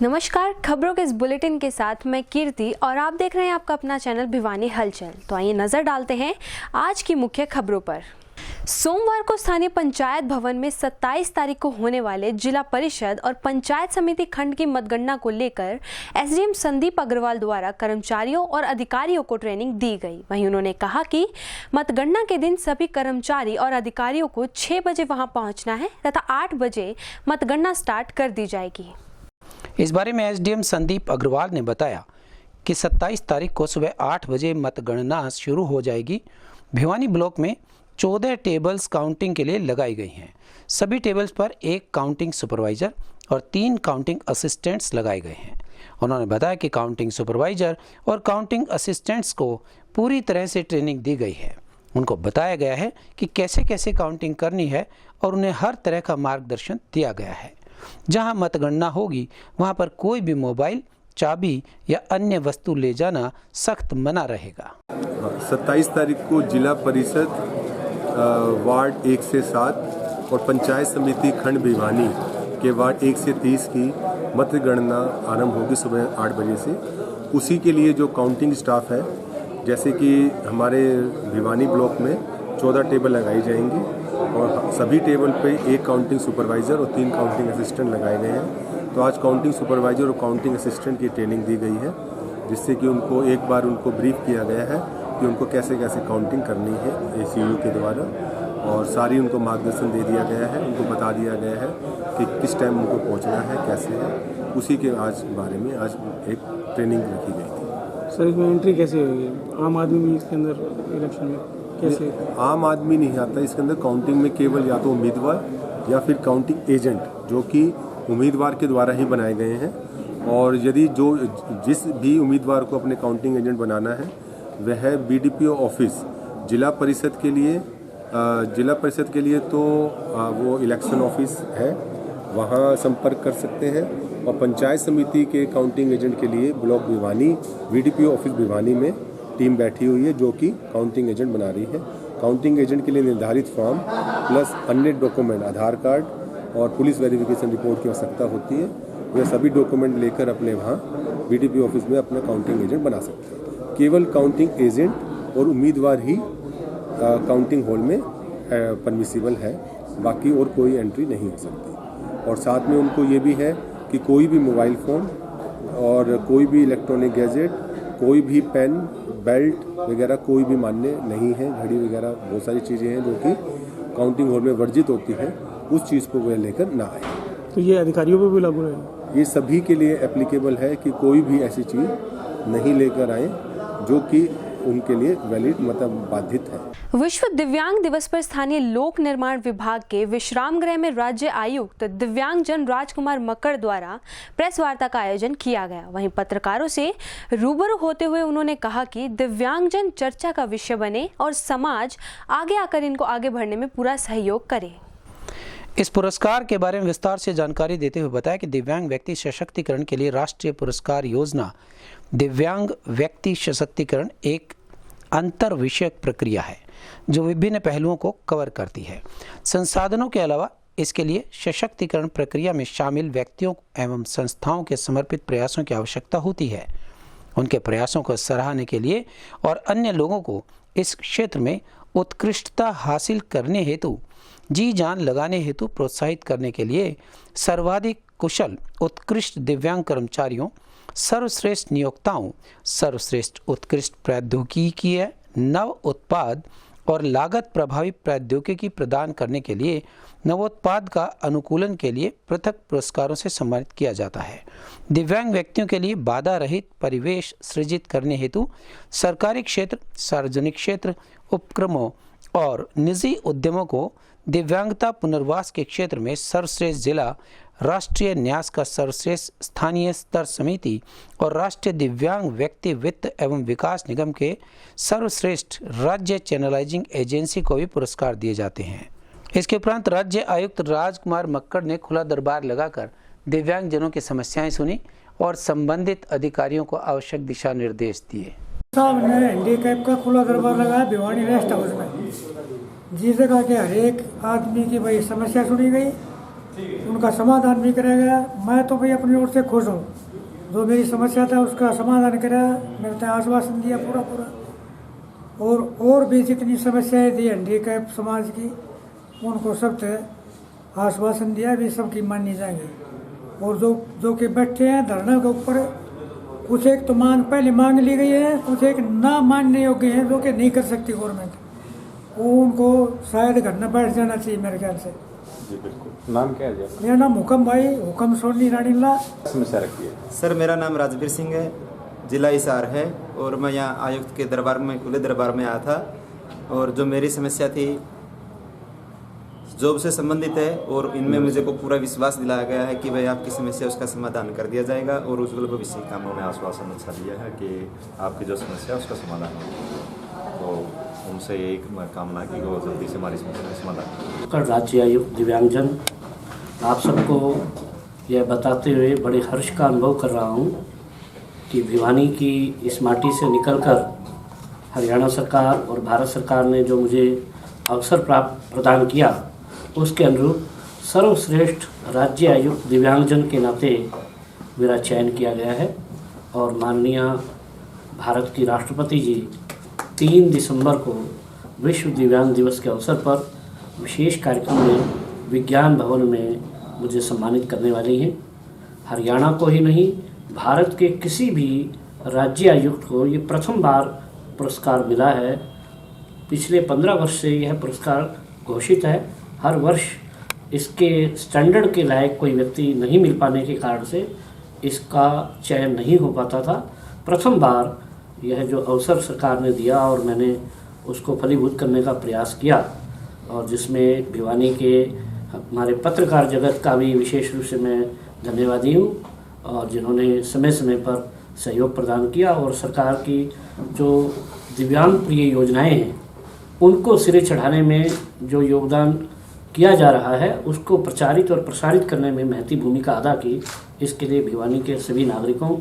नमस्कार, खबरों के इस बुलेटिन के साथ मैं कीर्ति और आप देख रहे हैं आपका अपना चैनल भिवानी हलचल। तो आइए नजर डालते हैं आज की मुख्य खबरों पर। सोमवार को स्थानीय पंचायत भवन में 27 तारीख को होने वाले जिला परिषद और पंचायत समिति खंड की मतगणना को लेकर एसडीएम संदीप अग्रवाल द्वारा कर्मचारियों और अधिकारियों को ट्रेनिंग दी गई। वहीं उन्होंने कहा कि मतगणना के दिन सभी कर्मचारी और अधिकारियों को 6 बजे वहां पहुंचना है तथा 8 बजे मतगणना स्टार्ट कर दी जाएगी। इस बारे में एसडीएम संदीप अग्रवाल ने बताया कि 27 तारीख को सुबह 8 बजे मतगणना शुरू हो जाएगी। भिवानी ब्लॉक में 14 टेबल्स काउंटिंग के लिए लगाई गई हैं। सभी टेबल्स पर एक काउंटिंग सुपरवाइजर और 3 काउंटिंग असिस्टेंट्स लगाए गए हैं। उन्होंने बताया कि काउंटिंग सुपरवाइजर और काउंटिंग असिस्टेंट्स को पूरी तरह से ट्रेनिंग दी गई है। उनको बताया गया है कि कैसे कैसे काउंटिंग करनी है और उन्हें हर तरह का मार्गदर्शन दिया गया है। जहां मतगणना होगी वहां पर कोई भी मोबाइल, चाबी या अन्य वस्तु ले जाना सख्त मना रहेगा। 27 तारीख को जिला परिषद वार्ड 1 से 7 और पंचायत समिति खंड भिवानी के वार्ड 1 से 30 की मतगणना आरंभ होगी सुबह 8 बजे से। उसी के लिए जो काउंटिंग स्टाफ है, जैसे कि हमारे भिवानी ब्लॉक में 14 टेबल लगाई जाएंगी और सभी टेबल पे एक काउंटिंग सुपरवाइज़र और 3 काउंटिंग असिस्टेंट लगाए गए हैं। तो आज काउंटिंग सुपरवाइज़र और काउंटिंग असिस्टेंट की ट्रेनिंग दी गई है, जिससे कि उनको एक बार उनको ब्रीफ किया गया है कि उनको कैसे कैसे काउंटिंग करनी है एसीयू के द्वारा, और सारी उनको मार्गदर्शन दे दिया गया है। उनको बता दिया गया है कि किस टाइम उनको पहुंचना है, कैसे है। उसी के आज बारे में आज एक ट्रेनिंग रखी गई थी। सर, इसमें एंट्री कैसे होगी? आम आदमी भी इसके अंदर इलेक्शन में कैसे? आम आदमी नहीं आता इसके अंदर। काउंटिंग में केवल या तो उम्मीदवार या फिर काउंटिंग एजेंट, जो कि उम्मीदवार के द्वारा ही बनाए गए हैं। और यदि जिस भी उम्मीदवार को अपने काउंटिंग एजेंट बनाना है, वह बीडीपीओ ऑफिस जिला परिषद के लिए तो वो इलेक्शन ऑफिस है, वहाँ संपर्क कर सकते हैं। और पंचायत समिति के काउंटिंग एजेंट के लिए block Bhiwani BDPO office Bhiwani में टीम बैठी हुई है, जो कि काउंटिंग एजेंट बना रही है। काउंटिंग एजेंट के लिए निर्धारित फॉर्म प्लस अन्य डॉक्यूमेंट, आधार कार्ड और पुलिस वेरिफिकेशन रिपोर्ट की आवश्यकता होती है। वे सभी डॉक्यूमेंट लेकर अपने वहाँ बीडीपीओ ऑफिस में अपना काउंटिंग एजेंट बना सकते हैं। केवल काउंटिंग एजेंट और उम्मीदवार ही काउंटिंग हॉल में परमिसिबल है, बाकी और कोई एंट्री नहीं हो सकती। और साथ में उनको ये भी है कि कोई भी मोबाइल फ़ोन और कोई भी इलेक्ट्रॉनिक गैजेट, कोई भी पेन, बेल्ट वगैरह कोई भी मान्य नहीं है। घड़ी वगैरह बहुत सारी चीज़ें हैं जो कि काउंटिंग हॉल में वर्जित होती है, उस चीज़ को वह लेकर ना आए। तो ये अधिकारियों पर भी लागू है? ये सभी के लिए एप्लीकेबल है कि कोई भी ऐसी चीज़ नहीं लेकर आए जो कि उनके लिए वैलिड मतलब बाधित है। विश्व दिव्यांग दिवस पर स्थानीय लोक निर्माण विभाग के विश्राम गृह में राज्य आयुक्त दिव्यांगजन राजकुमार मक्कड़ द्वारा प्रेस वार्ता का आयोजन किया गया। वहीं पत्रकारों से रूबरू होते हुए उन्होंने कहा कि दिव्यांगजन चर्चा का विषय बने और समाज आगे आकर इनको आगे बढ़ने में पूरा सहयोग करे। इस पुरस्कार के बारे में विस्तार से जानकारी देते हुए बताया कि दिव्यांग व्यक्ति सशक्तिकरण के लिए राष्ट्रीय पुरस्कार योजना दिव्यांग व्यक्ति सशक्तिकरण एक अंतर विषयक प्रक्रिया है जो विभिन्न पहलुओं को कवर करती है। संसाधनों के अलावा इसके लिए सशक्तिकरण प्रक्रिया में शामिल व्यक्तियों एवं संस्थाओं के समर्पित प्रयासों की आवश्यकता होती है। उनके प्रयासों को सराहने के लिए और अन्य लोगों को इस क्षेत्र में उत्कृष्टता हासिल करने हेतु जी जान लगाने हेतु प्रोत्साहित करने के लिए सर्वाधिक कुशल उत्कृष्ट दिव्यांग कर्मचारियों, सर्वश्रेष्ठ नियोक्ताओं, सर्वश्रेष्ठ उत्कृष्ट प्रौद्योगिकी, नव उत्पाद और लागत प्रभावी प्रौद्योगिकी प्रदान करने के लिए नवोत्पाद का अनुकूलन के लिए पृथक पुरस्कारों से सम्मानित किया जाता है। दिव्यांग व्यक्तियों के लिए बाधा रहित परिवेश सृजित करने हेतु सरकारी क्षेत्र, सार्वजनिक क्षेत्र, उपक्रमों और निजी उद्यमों को दिव्यांगता पुनर्वास के क्षेत्र में सर्वश्रेष्ठ जिला, राष्ट्रीय न्यास का सर्वश्रेष्ठ स्थानीय स्तर समिति और राष्ट्रीय दिव्यांग व्यक्ति वित्त एवं विकास निगम के सर्वश्रेष्ठ राज्य चैनलाइजिंग एजेंसी को भी पुरस्कार दिए जाते हैं। इसके उपरांत राज्य आयुक्त राजकुमार मक्कड़ ने खुला दरबार लगाकर दिव्यांगजनों की समस्याएं सुनी और संबंधित अधिकारियों को आवश्यक दिशा निर्देश दिए। साहब ने हैंडीकैप का खुला दरबार लगाया भिवानी रेस्ट हाउस में, जिस जगह के हर एक आदमी की भाई समस्या सुनी गई उनका समाधान भी कराया गया। मैं तो भाई अपनी ओर से खुश हूँ, जो मेरी समस्या था उसका समाधान कराया, मेरे को आश्वासन दिया पूरा। और भी जितनी समस्याएं थी हैंडीकैप समाज की, उनको सब थे आश्वासन दिया भी सबकी मानी जाएंगी। और जो कि बैठे हैं धरना के ऊपर, कुछ एक तो पहले मांग ली गई है, कुछ एक ना मानने योग्य हैं जो कि नहीं कर सकती गवर्नमेंट, वो उनको शायद घर न बैठ जाना चाहिए मेरे ख्याल से। जी बिल्कुल। नाम क्या है जी आपका? मेरा नाम हुकम भाई, हुकम सोनी रानीला। समस्या रखी है सर, मेरा नाम राजवीर सिंह है, जिला हिसार है, और मैं यहाँ आयुक्त के दरबार में, खुले दरबार में आया था। और जो मेरी समस्या थी जॉब से संबंधित है, और इनमें मुझे को पूरा विश्वास दिलाया गया है कि भाई आपकी समस्या उसका समाधान कर दिया जाएगा, और उज्ज्वल भविष्य का उन्होंने आश्वासन अच्छा दिया है कि आपकी जो समस्या है उसका समाधान होगा। तो उनसे एक कामना की वो जल्दी से हमारी समस्या का समाधान। कल राज्य आयुक्त दिव्यांगजन, आप सबको यह बताते हुए बड़े हर्ष का अनुभव कर रहा हूँ कि भिवानी की इस माटी से निकलकर हरियाणा सरकार और भारत सरकार ने जो मुझे अवसर प्रदान किया, उसके अनुरूप सर्वश्रेष्ठ राज्य आयुक्त दिव्यांगजन के नाते मेरा चयन किया गया है। और माननीय भारत की राष्ट्रपति जी 3 दिसंबर को विश्व दिव्यांग दिवस के अवसर पर विशेष कार्यक्रम में विज्ञान भवन में मुझे सम्मानित करने वाली हैं। हरियाणा को ही नहीं, भारत के किसी भी राज्य आयुक्त को ये प्रथम बार पुरस्कार मिला है। पिछले 15 वर्ष से यह पुरस्कार घोषित है। हर वर्ष इसके स्टैंडर्ड के लायक कोई व्यक्ति नहीं मिल पाने के कारण से इसका चयन नहीं हो पाता था। प्रथम बार यह जो अवसर सरकार ने दिया और मैंने उसको फलीभूत करने का प्रयास किया, और जिसमें भिवानी के हमारे पत्रकार जगत का भी विशेष रूप से मैं धन्यवादी हूँ, और जिन्होंने समय समय पर सहयोग प्रदान किया, और सरकार की जो दिव्यांग प्रिय योजनाएं हैं उनको सिरे चढ़ाने में जो योगदान किया जा रहा है उसको प्रचारित और प्रसारित करने में महती भूमिका अदा की। इसके लिए भिवानी के सभी नागरिकों,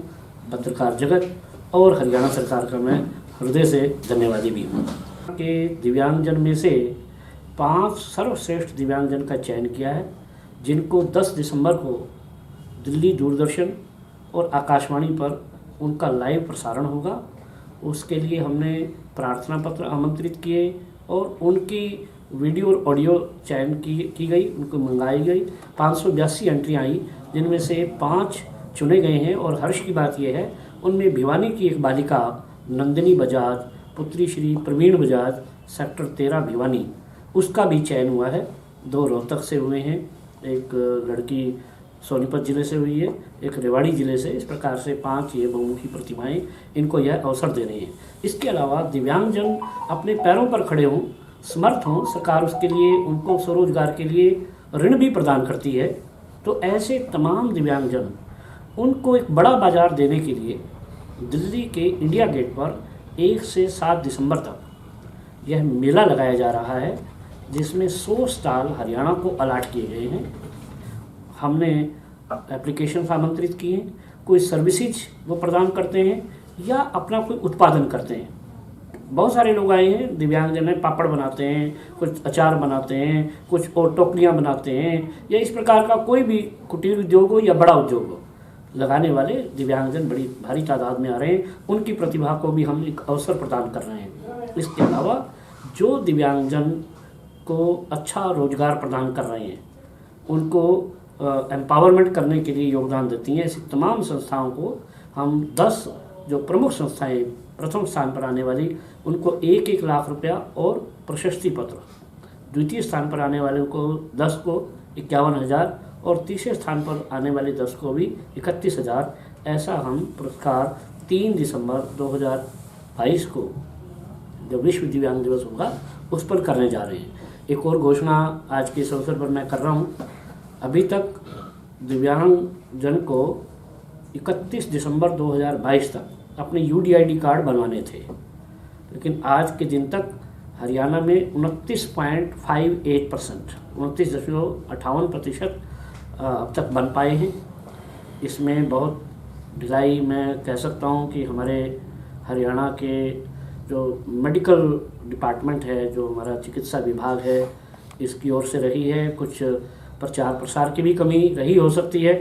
पत्रकार जगत और हरियाणा सरकार का मैं हृदय से धन्यवादी भी हूँ। के दिव्यांगजन में से 5 सर्वश्रेष्ठ दिव्यांगजन का चयन किया है, जिनको 10 दिसंबर को दिल्ली दूरदर्शन और आकाशवाणी पर उनका लाइव प्रसारण होगा। उसके लिए हमने प्रार्थना पत्र आमंत्रित किए और उनकी वीडियो और ऑडियो चयन की गई, उनको मंगाई गई। 582 एंट्री आई, जिनमें से 5 चुने गए हैं। और हर्ष की बात यह है, उनमें भिवानी की एक बालिका नंदिनी बजाज, पुत्री श्री प्रवीण बजाज, सेक्टर 13 भिवानी, उसका भी चयन हुआ है। 2 रोहतक से हुए हैं, एक लड़की सोनीपत जिले से हुई है, एक रेवाड़ी जिले से। इस प्रकार से 5 ये बहुमुखी प्रतिमाएं इनको यह अवसर दे रही हैं। इसके अलावा दिव्यांगजन अपने पैरों पर खड़े हों, समर्थ हों, सरकार उसके लिए उनको स्वरोजगार के लिए ऋण भी प्रदान करती है। तो ऐसे तमाम दिव्यांगजन, उनको एक बड़ा बाजार देने के लिए दिल्ली के इंडिया गेट पर 1 से 7 दिसंबर तक यह मेला लगाया जा रहा है, जिसमें 100 स्टॉल हरियाणा को अलाट किए गए हैं। हमने एप्लीकेशन आमंत्रित किए हैं। कोई सर्विसेज वो प्रदान करते हैं या अपना कोई उत्पादन करते हैं। बहुत सारे लोग आए हैं, दिव्यांगजन है, पापड़ बनाते हैं, कुछ अचार बनाते हैं, कुछ और टोकरियाँ बनाते हैं, या इस प्रकार का कोई भी कुटीर उद्योग हो या बड़ा उद्योग हो, लगाने वाले दिव्यांगजन बड़ी भारी तादाद में आ रहे हैं। उनकी प्रतिभा को भी हम एक अवसर प्रदान कर रहे हैं। इसके अलावा जो दिव्यांगजन को अच्छा रोजगार प्रदान कर रहे हैं, उनको एम्पावरमेंट करने के लिए योगदान देती हैं, ऐसी तमाम संस्थाओं को हम 10 जो प्रमुख संस्थाएं प्रथम स्थान पर आने वाली, उनको 1-1 लाख रुपया और प्रशस्ति पत्र, द्वितीय स्थान पर आने वाले को 10 को 51,000 और तीसरे स्थान पर आने वाले 10 को भी 31,000, ऐसा हम पुरस्कार 3 दिसंबर 2022 को जो विश्व दिव्यांग दिवस होगा उस पर करने जा रहे हैं। एक और घोषणा आज के इस अवसर पर मैं कर रहा हूँ। अभी तक दिव्यांग जन को 31 दिसंबर 2022 तक अपने UDID कार्ड बनवाने थे, लेकिन आज के दिन तक हरियाणा में 29.58%, 29.58% अब तक बन पाए हैं। इसमें बहुत ढिलाई मैं कह सकता हूँ कि हमारे हरियाणा के जो मेडिकल डिपार्टमेंट है, जो हमारा चिकित्सा विभाग है, इसकी ओर से रही है। कुछ प्रचार प्रसार की भी कमी रही हो सकती है,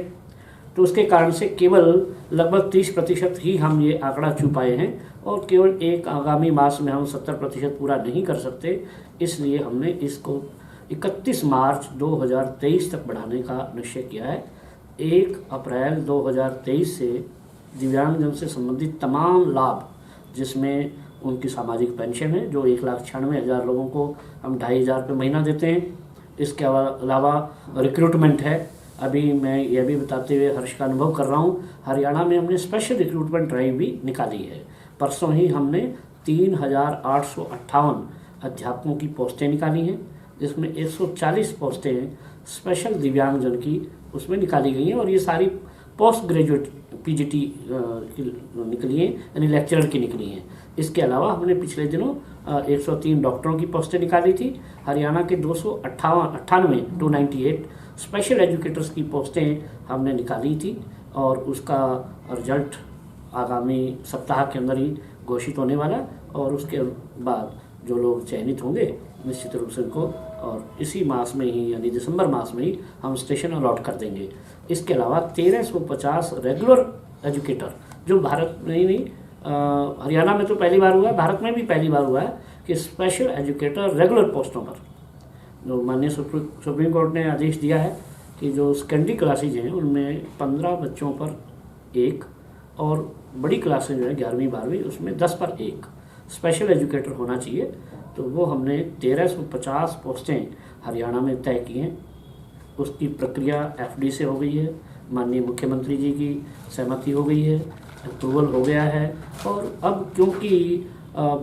तो उसके कारण से केवल लगभग 30% ही हम ये आंकड़ा छू पाए हैं और केवल एक आगामी मास में हम 70% पूरा नहीं कर सकते। इसलिए हमने इसको 31 मार्च 2023 तक बढ़ाने का निश्चय किया है। 1 अप्रैल 2023 से दिव्यांगजन से संबंधित तमाम लाभ, जिसमें उनकी सामाजिक पेंशन है जो 1,96,000 लोगों को हम 2,500 रुपये महीना देते हैं। इसके अलावा रिक्रूटमेंट है। अभी मैं यह भी बताते हुए हर्ष का अनुभव कर रहा हूँ, हरियाणा में हमने स्पेशल रिक्रूटमेंट ड्राइव भी निकाली है। परसों ही हमने 3,858 अध्यापकों की पोस्टें निकाली हैं, जिसमें 140 पोस्टें स्पेशल दिव्यांगजन की उसमें निकाली गई हैं और ये सारी पोस्ट ग्रेजुएट पीजीटी निकली हैं, यानी लेक्चरर की निकली हैं। इसके अलावा हमने पिछले दिनों 103 डॉक्टरों की पोस्टें निकाली थी। हरियाणा के 298 स्पेशल एजुकेटर्स की पोस्टें हमने निकाली थी और उसका रिजल्ट आगामी सप्ताह के अंदर ही घोषित होने वाला और उसके बाद जो लोग चयनित होंगे निश्चित रूप से उनको और इसी मास में ही यानी दिसंबर मास में ही हम स्टेशन अलॉट कर देंगे। इसके अलावा 1350 रेगुलर एजुकेटर जो भारत में ही नहीं हरियाणा में तो पहली बार हुआ है, भारत में भी पहली बार हुआ है कि स्पेशल एजुकेटर रेगुलर पोस्टों पर जो माननीय सुप्रीम कोर्ट ने आदेश दिया है कि जो सेकेंडरी क्लासेज हैं उनमें 15 बच्चों पर 1 और बड़ी क्लासेज जो है 11वीं 12वीं उसमें 10 पर 1 स्पेशल एजुकेटर होना चाहिए। तो वो हमने 1350 पोस्टें हरियाणा में तय की हैं। उसकी प्रक्रिया FD से हो गई है, माननीय मुख्यमंत्री जी की सहमति हो गई है, अप्रूवल हो गया है और अब क्योंकि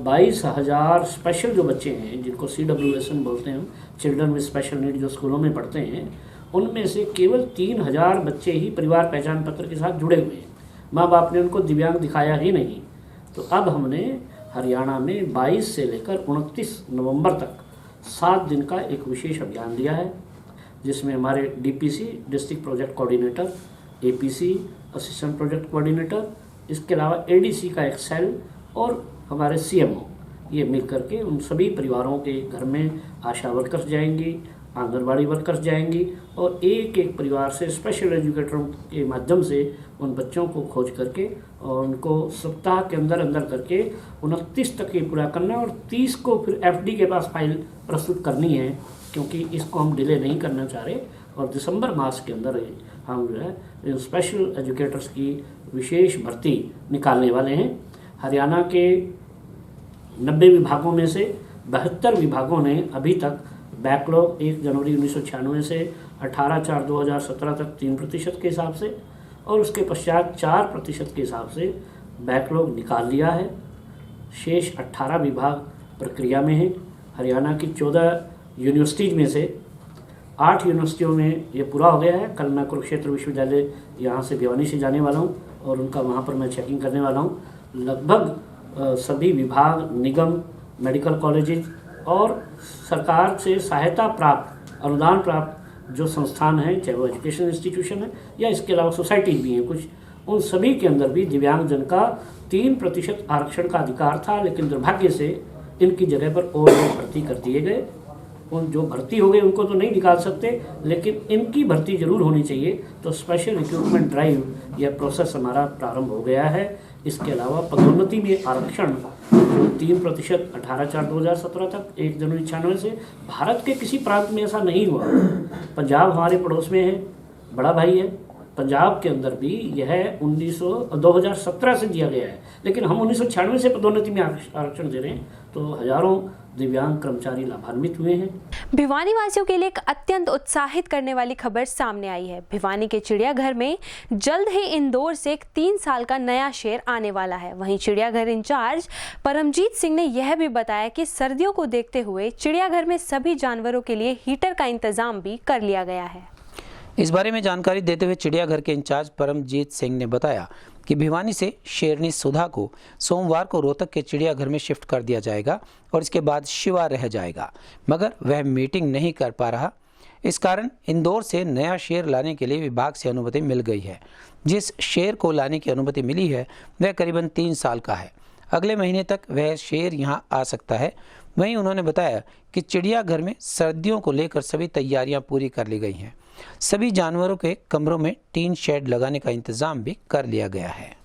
22,000 स्पेशल जो बच्चे हैं जिनको CWSN बोलते हैं, चिल्ड्रन विद स्पेशल नीड, जो स्कूलों में पढ़ते हैं, उनमें से केवल 3,000 बच्चे ही परिवार पहचान पत्र के साथ जुड़े हुए हैं। माँ बाप ने उनको दिव्यांग दिखाया ही नहीं। तो अब हमने हरियाणा में 22 से लेकर 29 नवंबर तक 7 दिन का एक विशेष अभियान दिया है, जिसमें हमारे DPC district project coordinator, APC assistant project coordinator, इसके अलावा ADC का एक सेल और हमारे CMO ये मिल करके उन सभी परिवारों के घर में आशा वर्कर्स जाएंगी, आंगनबाड़ी वर्कर्स जाएंगी और एक एक परिवार से स्पेशल एजुकेटरों के माध्यम से उन बच्चों को खोज करके और उनको सप्ताह के अंदर करके 29 तक ये पूरा करना है और 30 को फिर FD के पास फाइल प्रस्तुत करनी है, क्योंकि इसको हम डिले नहीं करना चाह रहे और दिसंबर मास के अंदर हम जो है इन स्पेशल एजुकेटर्स की विशेष भर्ती निकालने वाले हैं। हरियाणा के 90 विभागों में से 72 विभागों ने अभी तक बैकलॉग 1 जनवरी 1996 से 18/4/2017 तक 3% के हिसाब से और उसके पश्चात 4% के हिसाब से बैकलॉग निकाल लिया है। शेष 18 विभाग प्रक्रिया में हैं। हरियाणा की 14 यूनिवर्सिटीज़ में से 8 यूनिवर्सिटियों में ये पूरा हो गया है। कल मैं कुरुक्षेत्र विश्वविद्यालय यहाँ से भिवानी से जाने वाला हूँ और उनका वहाँ पर मैं चेकिंग करने वाला हूँ। लगभग सभी विभाग, निगम, मेडिकल कॉलेजेस और सरकार से सहायता प्राप्त, अनुदान प्राप्त जो संस्थान हैं, चाहे वो एजुकेशन इंस्टीट्यूशन है या इसके अलावा सोसाइटी भी हैं कुछ, उन सभी के अंदर भी दिव्यांगजन का 3% आरक्षण का अधिकार था, लेकिन दुर्भाग्य से इनकी जगह पर और लोग भर्ती कर दिए गए। उन जो भर्ती हो गए उनको तो नहीं निकाल सकते, लेकिन इनकी भर्ती जरूर होनी चाहिए। तो स्पेशल रिक्रूटमेंट ड्राइव यह प्रोसेस हमारा प्रारंभ हो गया है। इसके अलावा पदोन्नति में आरक्षण जो 3% 18/4/2017 तक 1 जनवरी 1996 से भारत के किसी प्रांत में ऐसा नहीं हुआ। पंजाब हमारे पड़ोस में है, बड़ा भाई है। पंजाब के अंदर भी यह 2017 से दिया गया है, लेकिन हम 1996 से पदोन्नति में आरक्षण दे रहे हैं। तो हजारों दिव्यांग कर्मचारी लाभान्वित हुए हैं। भिवानी वासियों के लिए एक अत्यंत उत्साहित करने वाली खबर सामने आई है। भिवानी के चिड़ियाघर में जल्द ही इंदौर से एक 3 साल का नया शेर आने वाला है। वहीं चिड़ियाघर इंचार्ज परमजीत सिंह ने यह भी बताया कि सर्दियों को देखते हुए चिड़ियाघर में सभी जानवरों के लिए हीटर का इंतजाम भी कर लिया गया है। इस बारे में जानकारी देते हुए चिड़ियाघर के इंचार्ज परमजीत सिंह ने बताया कि भिवानी से शेरनी सुधा को सोमवार को रोहतक के चिड़ियाघर में शिफ्ट कर दिया जाएगा और इसके बाद शिवा रह जाएगा, मगर वह मीटिंग नहीं कर पा रहा। इस कारण इंदौर से नया शेर लाने के लिए विभाग से अनुमति मिल गई है। जिस शेर को लाने की अनुमति मिली है वह करीबन 3 साल का है। अगले महीने तक वह शेर यहां आ सकता है। वहीं उन्होंने बताया कि चिड़ियाघर में सर्दियों को लेकर सभी तैयारियां पूरी कर ली गई हैं। सभी जानवरों के कमरों में टीन शेड लगाने का इंतजाम भी कर लिया गया है।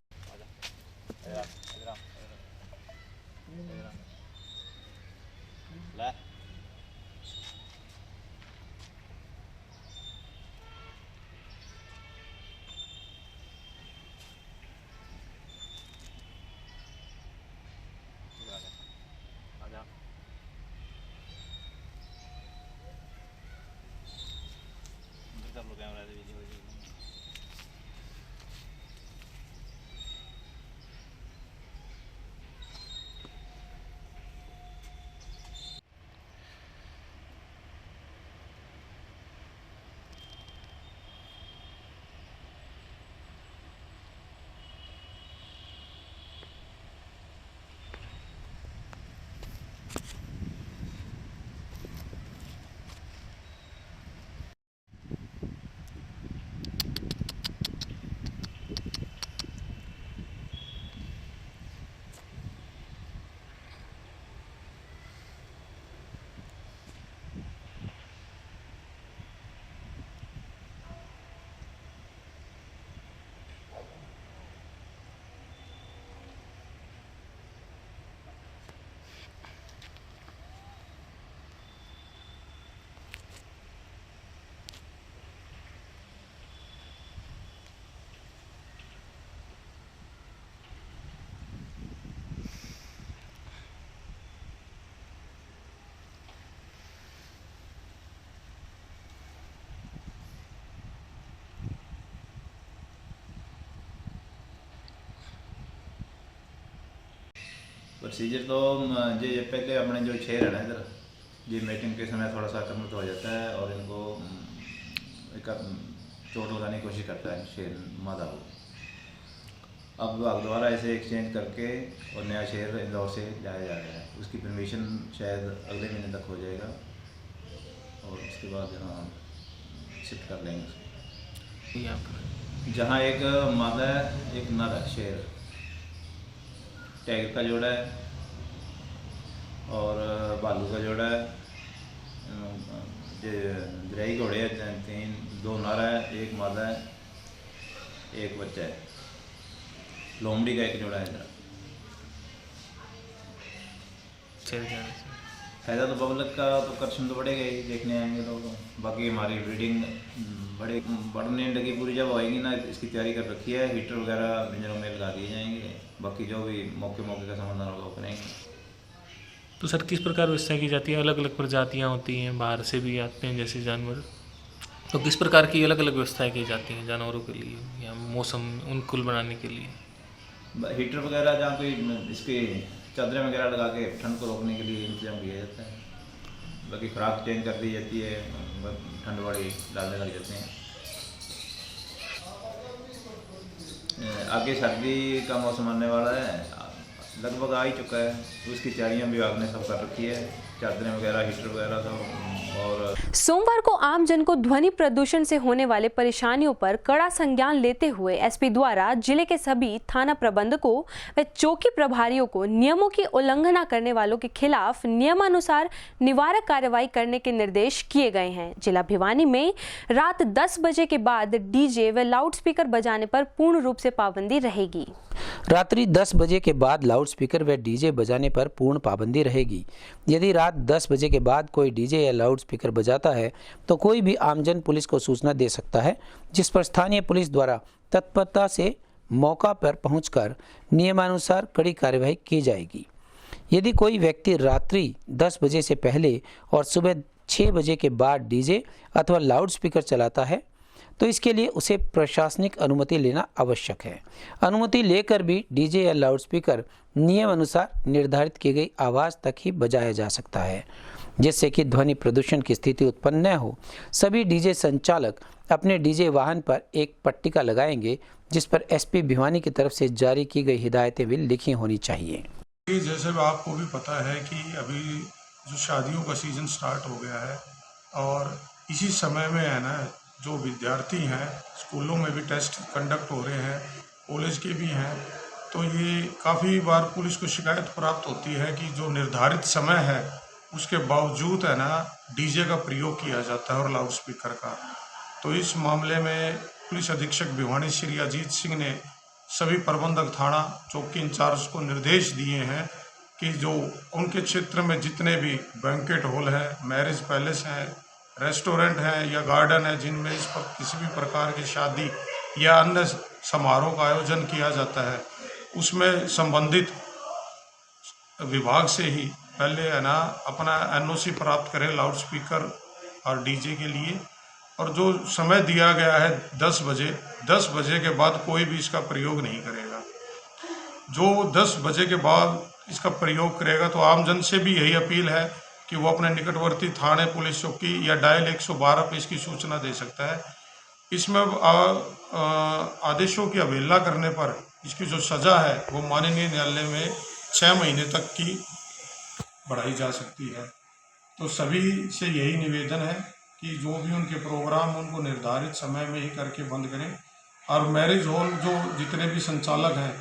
प्रोसीजर तो ये पहले अपने जो शेर है ना इधर, ये मीटिंग के समय थोड़ा सा आक्रामक हो जाता है और इनको एक चोट लगाने की कोशिश करता है शेर मादा को। अब विभाग द्वारा इसे एक्सचेंज करके और नया शेर इंदौर से लाया जा रहा है। उसकी परमिशन शायद अगले महीने तक हो जाएगा और उसके बाद यहाँ शिफ्ट कर लेंगे उसको। जहाँ एक मादा है एक नर है शेर, टाइगर का जोड़ा है और भालू का जोड़ा है। दरियाई घोड़े हैं, दो नर है, एक मादा है, एक बच्चा है। लोमड़ी का एक जोड़ा है इधर। फायदा तो पब्लिक का तो कर्षण तो बढ़ेगा ही, देखने आएंगे लोग। बाकी हमारी ब्रीडिंग बढ़ने लगी पूरी जब आएगी ना, इसकी तैयारी कर रखी है। हीटर वगैरह पिंजरों में लगा दिए जाएंगे, बाकी जो भी मौके का समाधान होगा वो करेंगे। तो सर किस प्रकार व्यवस्था की जाती है? अलग अलग प्रजातियां होती हैं, बाहर से भी आते हैं जैसे जानवर, तो किस प्रकार की अलग अलग व्यवस्थाएं की जाती हैं जानवरों के लिए या मौसम अनुकूल बनाने के लिए? हीटर वगैरह जहाँ कोई इसके चादरें वगैरह लगा के ठंड को रोकने के लिए इंतजाम किया जाता है। बाकी खुराक चेंज कर दी जाती है, ठंड वाली डालने लग जाते हैं। आगे सर्दी का मौसम आने वाला है, लगभग आ ही चुका है, तो उसकी तैयारियां विभाग ने सब कर रखी है, चादरें वगैरह हीटर वगैरह सब। और सोमवार को आम जन को ध्वनि प्रदूषण से होने वाले परेशानियों पर कड़ा संज्ञान लेते हुए एसपी द्वारा जिले के सभी थाना प्रबंधकों व चौकी प्रभारियों को नियमों की उल्लंघना करने वालों के खिलाफ नियमानुसार निवारक कार्रवाई करने के निर्देश किए गए हैं। जिला भिवानी में रात 10 बजे के बाद डीजे व लाउडस्पीकर बजाने पर पूर्ण रूप से पाबंदी रहेगी। रात्रि 10 बजे के बाद लाउडस्पीकर व डीजे बजाने पर पूर्ण पाबंदी रहेगी। यदि रात 10 बजे के बाद कोई डीजे या लाउडस्पीकर बजाता है तो कोई भी आमजन पुलिस को सूचना दे सकता है, जिस पर स्थानीय पुलिस द्वारा तत्परता से मौका पर पहुंचकर नियमानुसार कड़ी कार्रवाई की जाएगी। यदि कोई व्यक्ति रात्रि 10 बजे से पहले और सुबह 6 बजे के बाद डीजे अथवा लाउडस्पीकर चलाता है तो इसके लिए उसे प्रशासनिक अनुमति लेना आवश्यक है। अनुमति लेकर भी डीजे या लाउडस्पीकर नियम अनुसार निर्धारित की गई आवाज़ तक ही बजाया जा सकता है, जिससे कि ध्वनि प्रदूषण की स्थिति उत्पन्न न हो। सभी डीजे संचालक अपने डीजे वाहन पर एक पट्टिका लगाएंगे, जिस पर एसपी भिवानी की तरफ से जारी की गई हिदायतें भी लिखी होनी चाहिए। जैसे आपको भी पता है कि अभी जो शादियों का सीज़न स्टार्ट हो गया है और इसी समय में है ना, जो विद्यार्थी हैं स्कूलों में भी टेस्ट कंडक्ट हो रहे हैं, कॉलेज के भी हैं, तो ये काफ़ी बार पुलिस को शिकायत प्राप्त होती है कि जो निर्धारित समय है उसके बावजूद है ना डीजे का प्रयोग किया जाता है और लाउड स्पीकर का। तो इस मामले में पुलिस अधीक्षक भिवानी श्री अजीत सिंह ने सभी प्रबंधक थाना चौकी इंचार्ज को निर्देश दिए हैं कि जो उनके क्षेत्र में जितने भी बैंकेट हॉल है, मैरिज पैलेस हैं, रेस्टोरेंट हैं या गार्डन है जिनमें इस पर किसी भी प्रकार की शादी या अन्य समारोह का आयोजन किया जाता है, उसमें संबंधित विभाग से ही पहले है ना अपना एनओसी प्राप्त करें लाउड स्पीकर और डीजे के लिए। और जो समय दिया गया है 10 बजे के बाद कोई भी इसका प्रयोग नहीं करेगा। जो 10 बजे के बाद इसका प्रयोग करेगा तो आमजन से भी यही अपील है कि वो अपने निकटवर्ती थाने, पुलिस चौकी या डायल 112 पे इसकी सूचना दे सकता है। इसमें आदेशों की अवहेलना करने पर इसकी जो सज़ा है वो माननीय न्यायालय में 6 महीने तक की बढ़ाई जा सकती है। तो सभी से यही निवेदन है कि जो भी उनके प्रोग्राम उनको निर्धारित समय में ही करके बंद करें। और मैरिज हॉल जो जितने भी संचालक हैं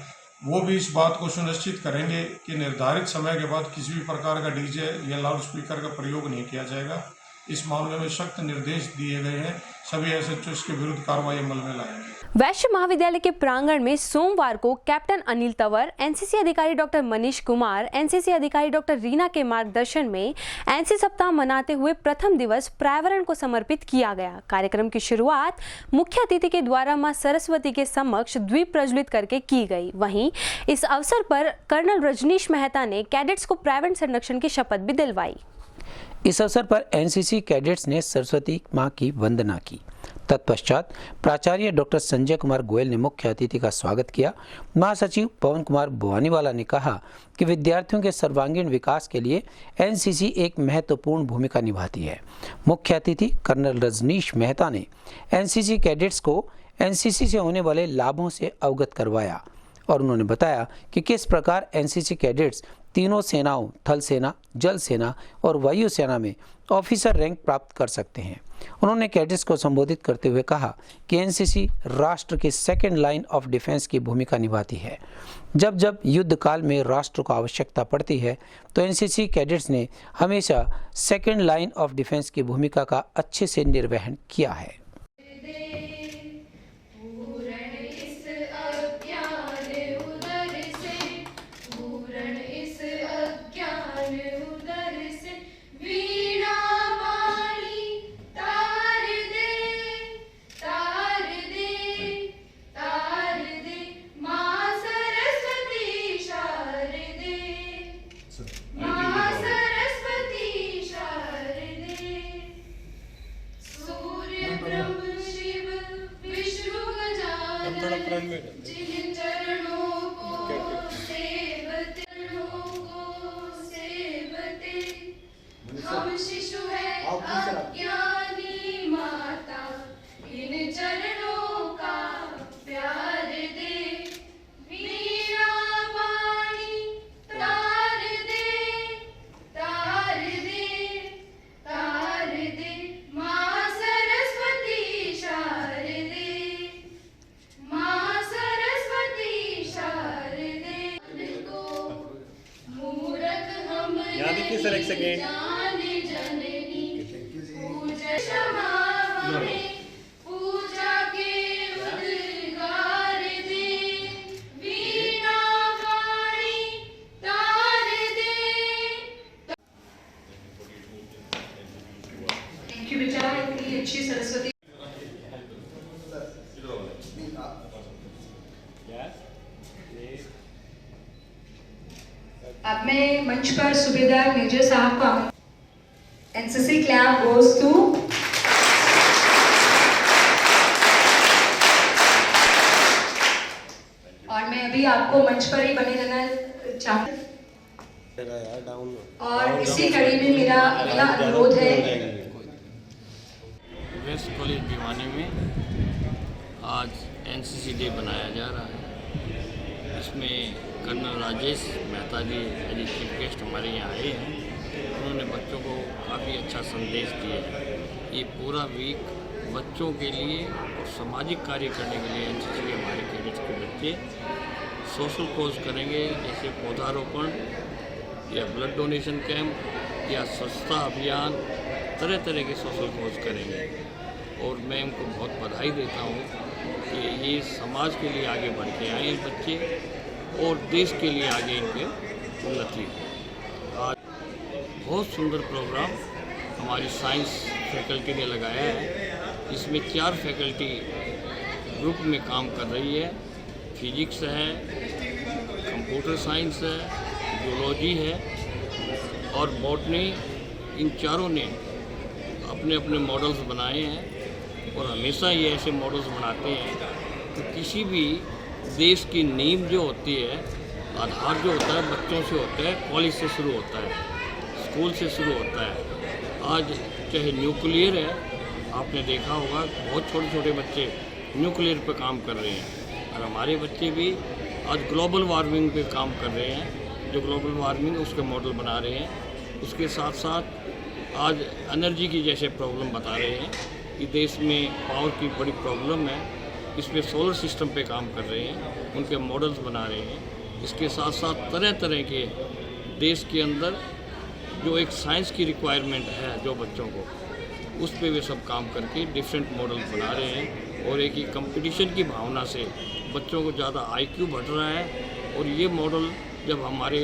वो भी इस बात को सुनिश्चित करेंगे कि निर्धारित समय के बाद किसी भी प्रकार का डीजे या लाउड स्पीकर का प्रयोग नहीं किया जाएगा। इस मामले में सख्त निर्देश दिए गए हैं, सभी एसएचओ इसके विरुद्ध कार्रवाई अमल में लाएंगे। वैश्य महाविद्यालय के प्रांगण में सोमवार को कैप्टन अनिल तंवर, एनसीसी अधिकारी डॉक्टर मनीष कुमार, एनसीसी अधिकारी डॉक्टर रीना के मार्गदर्शन में एनसी सप्ताह मनाते हुए प्रथम दिवस पर्यावरण को समर्पित किया गया। कार्यक्रम की शुरुआत मुख्य अतिथि के द्वारा मां सरस्वती के समक्ष द्वीप प्रज्वलित करके की गई। वहीं इस अवसर पर कर्नल रजनीश मेहता ने कैडेट्स को पर्यावरण संरक्षण की शपथ भी दिलवाई। इस अवसर पर एनसीसी कैडेट्स ने सरस्वती मां की वंदना की। तत्पश्चात प्राचार्य डॉक्टर संजय कुमार गोयल ने मुख्य अतिथि का स्वागत किया। महासचिव पवन कुमार बुवानीवाला ने कहा कि विद्यार्थियों के सर्वांगीण विकास के लिए एनसीसी एक महत्वपूर्ण भूमिका निभाती है। मुख्य अतिथि कर्नल रजनीश मेहता ने एनसीसी कैडेट्स को एनसीसी से होने वाले लाभों से अवगत करवाया और उन्होंने बताया कि किस प्रकार एनसीसी कैडेट्स तीनों सेनाओं, थल सेना, जल सेना और वायु सेना में ऑफिसर रैंक प्राप्त कर सकते हैं। उन्होंने कैडेट्स को संबोधित करते हुए कहा कि एनसीसी राष्ट्र की सेकेंड लाइन ऑफ डिफेंस की भूमिका निभाती है। जब जब युद्ध काल में राष्ट्र को आवश्यकता पड़ती है तो एनसीसी कैडेट्स ने हमेशा सेकेंड लाइन ऑफ डिफेंस की भूमिका का अच्छे से निर्वहन किया है। अब मैं मंच पर सूबेदार मेजर साहब का एनसीसी क्लैप गोज टू और मैं अभी आपको मंच पर ही बने रहना चाहूँ और इसी कड़ी में मेरा अगला अनुरोध है। वेस्ट कॉलेज भिवानी में आज एनसीसी डे बनाया जा रहा है। इसमें कर्नल राजेश मेहता जी एज चीफ गेस्ट हमारे यहाँ आए हैं। उन्होंने बच्चों को काफ़ी अच्छा संदेश दिया है। ये पूरा वीक बच्चों के लिए और सामाजिक कार्य करने के लिए एनसीसी के हमारे कैडेट्स के बच्चे सोशल कोज करेंगे, जैसे पौधारोपण या ब्लड डोनेशन कैंप या स्वच्छता अभियान, तरह तरह के सोशल कॉज करेंगे। और मैं उनको बहुत बधाई देता हूँ कि ये समाज के लिए आगे बढ़ के आए बच्चे और देश के लिए आगे इनके उन्नति। आज बहुत सुंदर प्रोग्राम हमारी साइंस फैकल्टी ने लगाया है। इसमें 4 फैकल्टी ग्रुप में काम कर रही है। फिजिक्स है, कंप्यूटर साइंस है, जियोलॉजी है और बॉटनी। इन चारों ने अपने अपने मॉडल्स बनाए हैं और हमेशा ये ऐसे मॉडल्स बनाते हैं कि किसी भी देश की नींव जो होती है, आधार जो होता है बच्चों से होता है, कॉलेज से शुरू होता है, स्कूल से शुरू होता है। आज चाहे न्यूक्लियर है, आपने देखा होगा बहुत छोटे छोटे बच्चे न्यूक्लियर पे काम कर रहे हैं और हमारे बच्चे भी आज ग्लोबल वार्मिंग पे काम कर रहे हैं। जो ग्लोबल वार्मिंग है उसके मॉडल बना रहे हैं। उसके साथ साथ आज एनर्जी की जैसे प्रॉब्लम बता रहे हैं कि देश में पावर की बड़ी प्रॉब्लम है, इस पे सोलर सिस्टम पे काम कर रहे हैं, उनके मॉडल्स बना रहे हैं। इसके साथ साथ तरह तरह के देश के अंदर जो एक साइंस की रिक्वायरमेंट है जो बच्चों को, उस पे वे सब काम करके डिफरेंट मॉडल बना रहे हैं। और एक ही कंपटीशन की भावना से बच्चों को ज़्यादा IQ बढ़ रहा है और ये मॉडल जब हमारे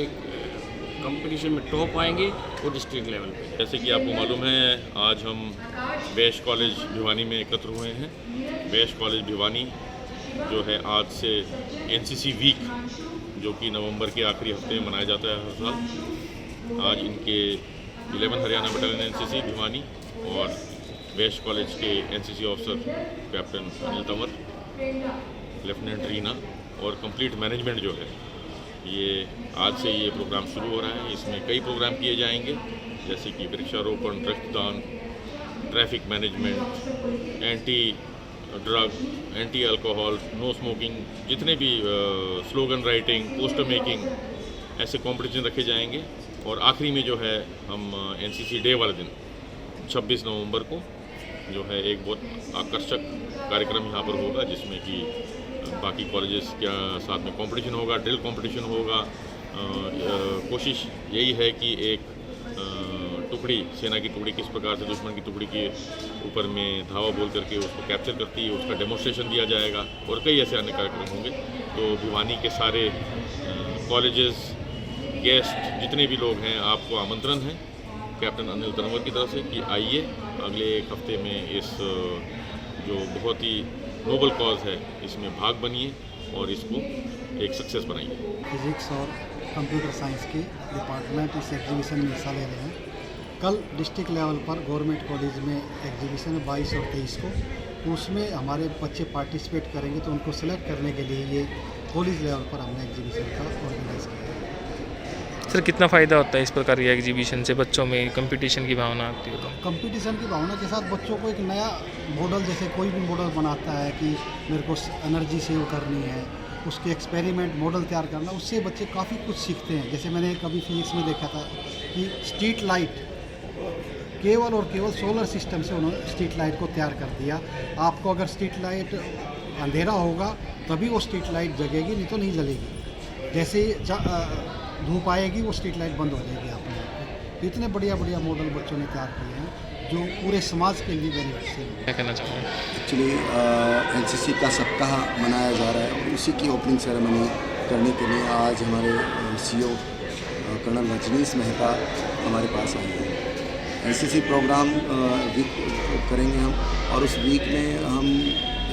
कंपटीशन में टॉप आएंगे वो डिस्ट्रिक्ट लेवल पे। जैसे कि आपको मालूम है, आज हम बेस्ट कॉलेज भिवानी में एकत्र हुए हैं। बेस्ट कॉलेज भिवानी जो है आज से NCC वीक जो कि नवंबर के आखिरी हफ्ते में मनाया जाता है हर साल, आज इनके 11 हरियाणा बटालियन NCC भिवानी और बेस्ट कॉलेज के NCC officer captain Anil Tanwar, lieutenant Reena और कंप्लीट मैनेजमेंट जो है, ये आज से ये प्रोग्राम शुरू हो रहा है। इसमें कई प्रोग्राम किए जाएंगे जैसे कि वृक्षारोपण, रक्तदान, traffic management, anti drug, anti alcohol, no smoking, जितने भी स्लोगन राइटिंग, पोस्टर मेकिंग, ऐसे कंपटीशन रखे जाएंगे। और आखिरी में जो है हम NCC डे वाले दिन 26 नवंबर को जो है एक बहुत आकर्षक कार्यक्रम यहाँ पर होगा जिसमें कि बाकी कॉलेजेस के साथ में कंपटीशन होगा, ड्रिल कंपटीशन होगा। कोशिश यही है कि एक टुकड़ी, सेना की टुकड़ी किस प्रकार से दुश्मन की टुकड़ी के ऊपर में धावा बोल करके उसको कैप्चर करती है, उसका डेमोन्स्ट्रेशन दिया जाएगा और कई ऐसे अन्य कार्यक्रम होंगे। तो भिवानी के सारे कॉलेजेस, गेस्ट जितने भी लोग हैं, आपको आमंत्रण है कैप्टन अनिल तंवर की तरफ से कि आइए अगले एक हफ्ते में इस जो बहुत ही नोबल कॉज है इसमें भाग बनिए और इसको एक सक्सेस बनाइए। फिजिक्स और कंप्यूटर साइंस के डिपार्टमेंट इस एग्जीबिशन में हिस्सा ले रहे हैं। कल डिस्ट्रिक्ट लेवल पर गवर्नमेंट कॉलेज में एग्जीबिशन है 22 और 23 को, तो उसमें हमारे बच्चे पार्टिसिपेट करेंगे। तो उनको सेलेक्ट करने के लिए ये कॉलेज लेवल पर हमने एग्जीबिशन का ऑर्गेनाइज किया है। सर कितना फ़ायदा होता है इस प्रकार की एग्जीबिशन से? बच्चों में कंपटीशन की भावना आती है तो? कंपटीशन की भावना के साथ बच्चों को एक नया मॉडल, जैसे कोई भी मॉडल बनाता है कि मेरे को एनर्जी सेव करनी है, उसके एक्सपेरिमेंट मॉडल तैयार करना, उससे बच्चे काफ़ी कुछ सीखते हैं। जैसे मैंने कभी फिजिक्स में देखा था कि स्ट्रीट लाइट केवल और केवल सोलर सिस्टम से उन्होंने स्ट्रीट लाइट को तैयार कर दिया। आपको अगर स्ट्रीट लाइट अंधेरा होगा तभी वो स्ट्रीट लाइट जगेगी, नहीं तो नहीं जलेगी। जैसे धूप आएगी वो स्ट्रीट लाइट बंद हो जाएगी अपने आप। इतने बढ़िया बढ़िया मॉडल बच्चों ने तैयार किए हैं जो पूरे समाज के लिए बेनिफिशियल है। क्या कहना चाहूँगा? एक्चुअली NCC का सप्ताह मनाया जा रहा है और उसी की ओपनिंग सेरेमनी करने के लिए आज हमारे CO कर्नल रजनीश मेहता हमारे पास आए हैं। NCC प्रोग्राम वीक करेंगे हम और उस वीक में हम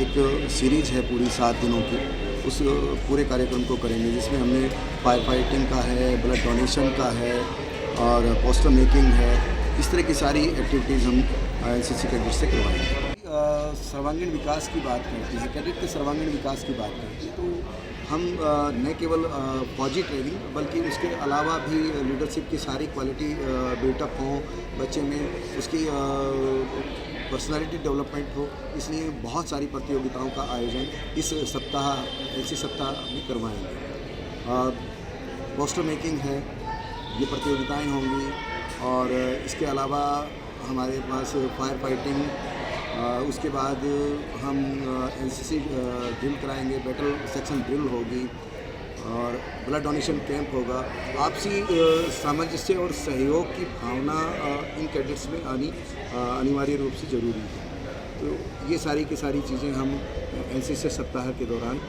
एक सीरीज है पूरी 7 दिनों की, उस पूरे कार्यक्रम को करेंगे जिसमें हमने फायर फाइटिंग का है, ब्लड डोनेशन का है और पोस्टर मेकिंग है। इस तरह की सारी एक्टिविटीज़ हम NCC कैडेट से करवाएंगे। सर्वांगीण विकास की बात करते हैं, कैडेट के सर्वांगीण विकास की बात करते हैं तो हम न केवल फौजी ट्रेनिंग बल्कि उसके अलावा भी लीडरशिप की सारी क्वालिटी बिल्टअप हों, बच्चे में उसकी पर्सनालिटी डेवलपमेंट हो, इसलिए बहुत सारी प्रतियोगिताओं का आयोजन इस सप्ताह, NCC सप्ताह में करवाएंगे। पोस्टर मेकिंग है, ये प्रतियोगिताएं होंगी और इसके अलावा हमारे पास फायर फाइटिंग, उसके बाद हम NCC ड्रिल कराएंगे, बैटल सेक्शन ड्रिल होगी और ब्लड डोनेशन कैंप होगा। आपसी सामंजस्य और सहयोग की भावना इन कैडेट्स में आनी अनिवार्य रूप से ज़रूरी है। तो ये सारी की सारी चीज़ें हम एनसीसी सप्ताह के दौरान